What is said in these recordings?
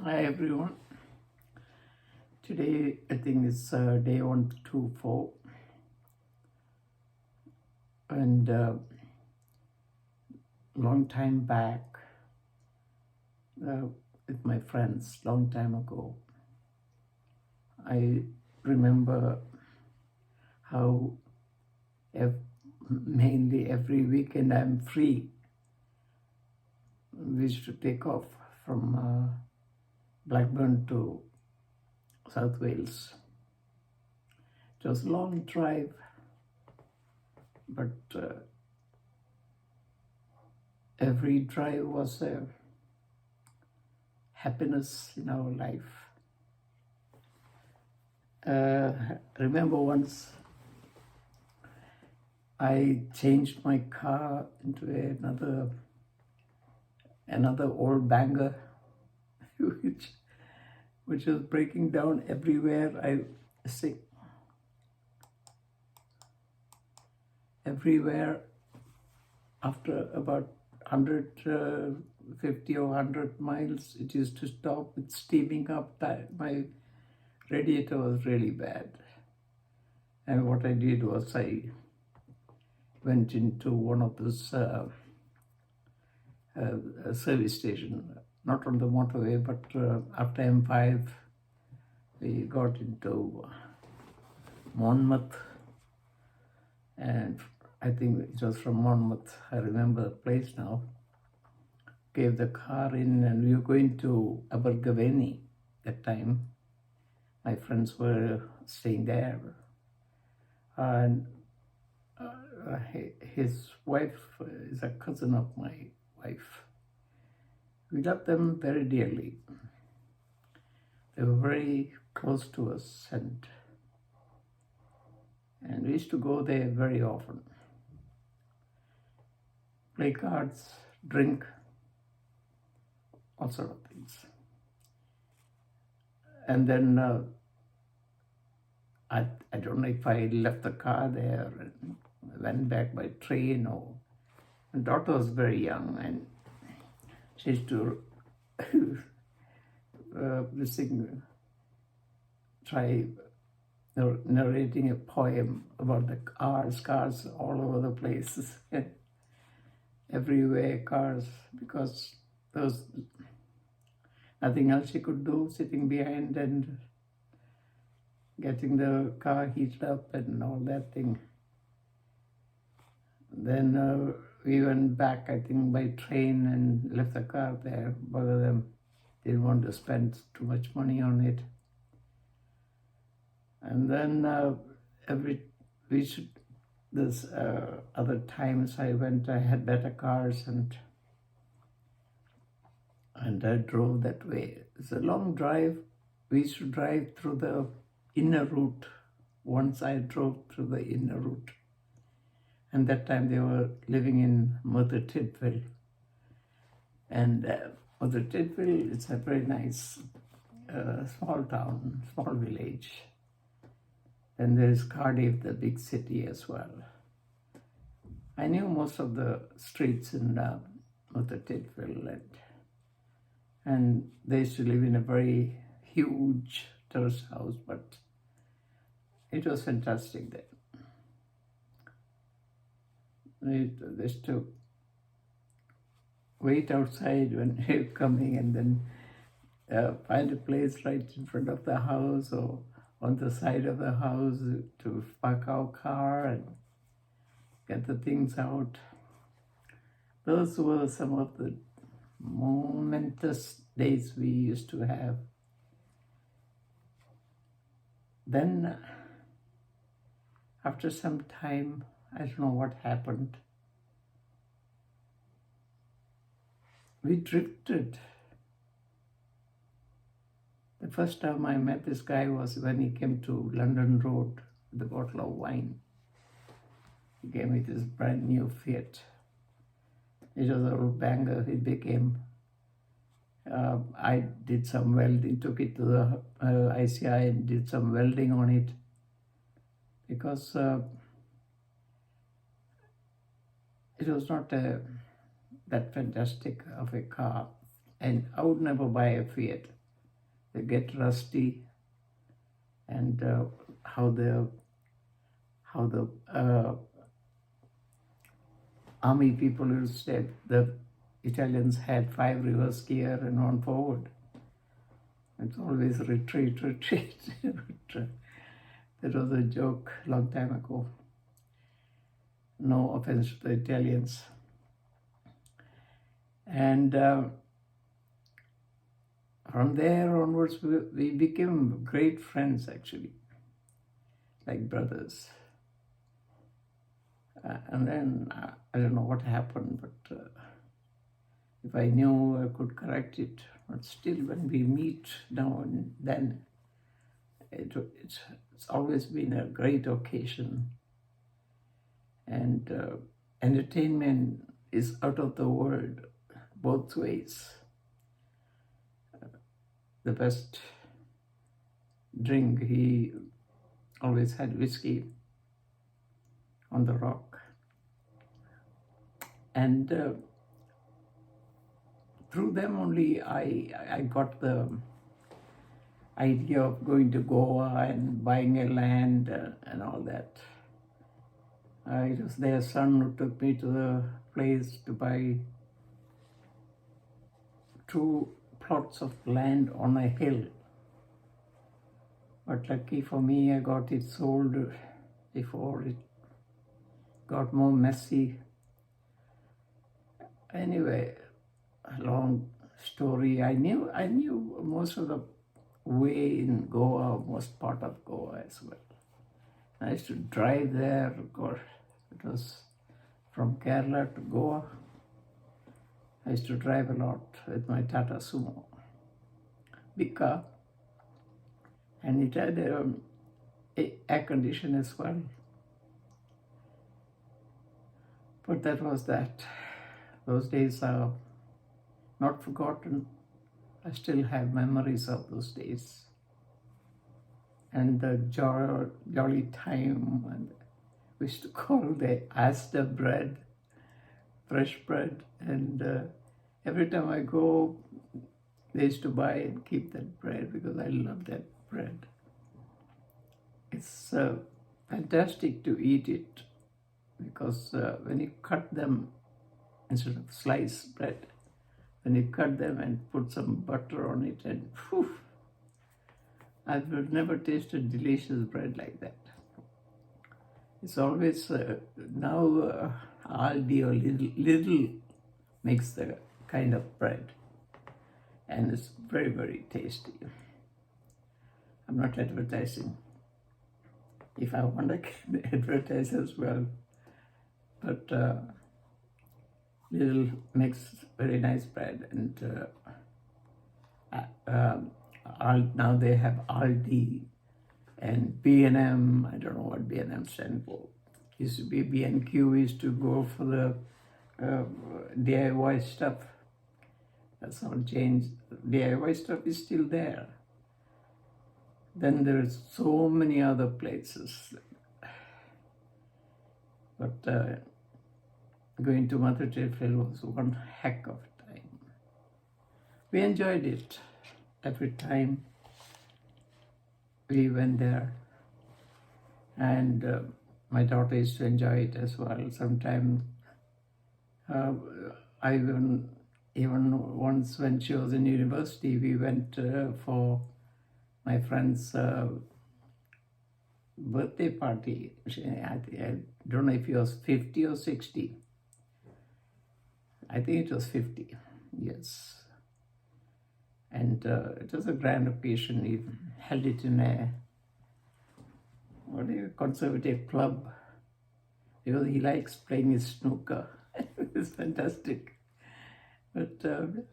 Hi everyone. Today I think it's day 124, and long time back uh, with my friends, long time ago, I remember how mainly every weekend I'm free. We used to take off from Blackburn to South Wales. It was a long drive, but every drive was a happiness in our life. Remember once I changed my car into another old banger, which was breaking down everywhere. Everywhere after about 150 or 100 miles, it used to stop with steaming up. My radiator was really bad. And what I did was I went into one of those service station, not on the motorway, but after M5, we got into Monmouth, and I think it was from Monmouth, I remember the place now, gave the car in, and we were going to Abergavenny that time. My friends were staying there, and his wife is a cousin of my wife. We loved them very dearly. They were very close to us, and we used to go there very often. Play cards, drink, all sort of things. And then I don't know if I left the car there and went back by train, or my daughter was very young, and she used to try narrating a poem about the cars all over the places, everywhere cars, because there was nothing else she could do, sitting behind and getting the car heated up and all that thing. Then we went back, I think, by train and left the car there. Both of them didn't want to spend too much money on it. And then there's other times I had better cars, and I drove that way. It's a long drive. We used to drive through the inner route. Once I drove through the inner route. And that time they were living in Mother Tidville. And Mother Tidville is a very nice small town, small village. Then there is Cardiff, the big city as well. I knew most of the streets in Mother Tidville, and they used to live in a very huge terrace house, but it was fantastic there. They used to wait outside when they were coming, and then find a place right in front of the house or on the side of the house to park our car and get the things out. Those were some of the momentous days we used to have. Then, after some time, I don't know what happened, we drifted. The first time I met this guy was when he came to London Road with a bottle of wine. He came with his brand new Fiat. It was a old banger. It became, I did some welding, took it to the ICI and did some welding on it, because it was not that fantastic of a car, and I would never buy a Fiat. they get rusty, and how the army people used to say the Italians had 5 reverse gear and 1 forward. It's always retreat, retreat. That was a joke long time ago. No offense to the Italians. And from there onwards, we became great friends, actually, like brothers. And then I don't know what happened, but if I knew, I could correct it. But still, when we meet now and then, it's always been a great occasion. And entertainment is out of the world, both ways. The best drink, he always had whiskey on the rock. And through them only I got the idea of going to Goa and buying a land and all that. It was their son who took me to the place to buy 2 plots of land on a hill. But lucky for me, I got it sold before it got more messy. Anyway, a long story. I knew most of the way in Goa, most part of Goa as well. I used to drive there. Of course, it was from Kerala to Goa. I used to drive a lot with my Tata Sumo, big car, and it had air condition as well. But that was that. Those days are not forgotten. I still have memories of those days. And the jolly time, and we used to call the Asda bread, fresh bread, and every time I go, they used to buy and keep that bread because I love that bread. It's fantastic to eat it because when you cut them, instead of sliced bread, when you cut them and put some butter on it, and phew, I've never tasted delicious bread like that. It's always now Aldi or Lidl makes the kind of bread, and it's very, very tasty. I'm not advertising. If I want, I can advertise as well. But Lidl makes very nice bread, and now they have Aldi and B&M. I don't know what B&M stands for. Used to be B&Q, used to go for the DIY stuff. That's all changed. DIY stuff is still there. Then there's so many other places. But going to Mother Teresa was one heck of a time. We enjoyed it every time we went there, and my daughter used to enjoy it as well. Sometimes I even once when she was in university, we went for my friend's birthday party. I don't know if he was 50 or 60. I think it was 50, yes. And it was a grand occasion. He held it in a conservative club, because he likes playing his snooker. It's fantastic. But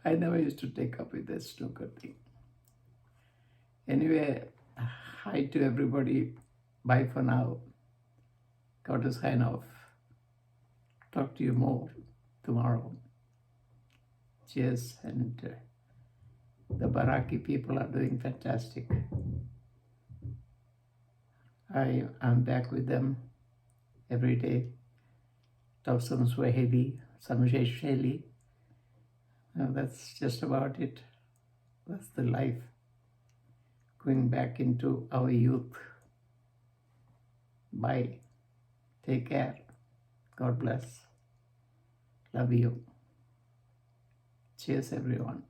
I never used to take up with that snooker thing. Anyway, hi to everybody. Bye for now. Got to sign off. Talk to you more tomorrow. Cheers. And the Baraki people are doing fantastic. I am back with them every day. Talk some Swahili, some Shesheli. That's just about it. That's the life. going back into our youth. Bye. Take care. God bless. Love you. Cheers, everyone.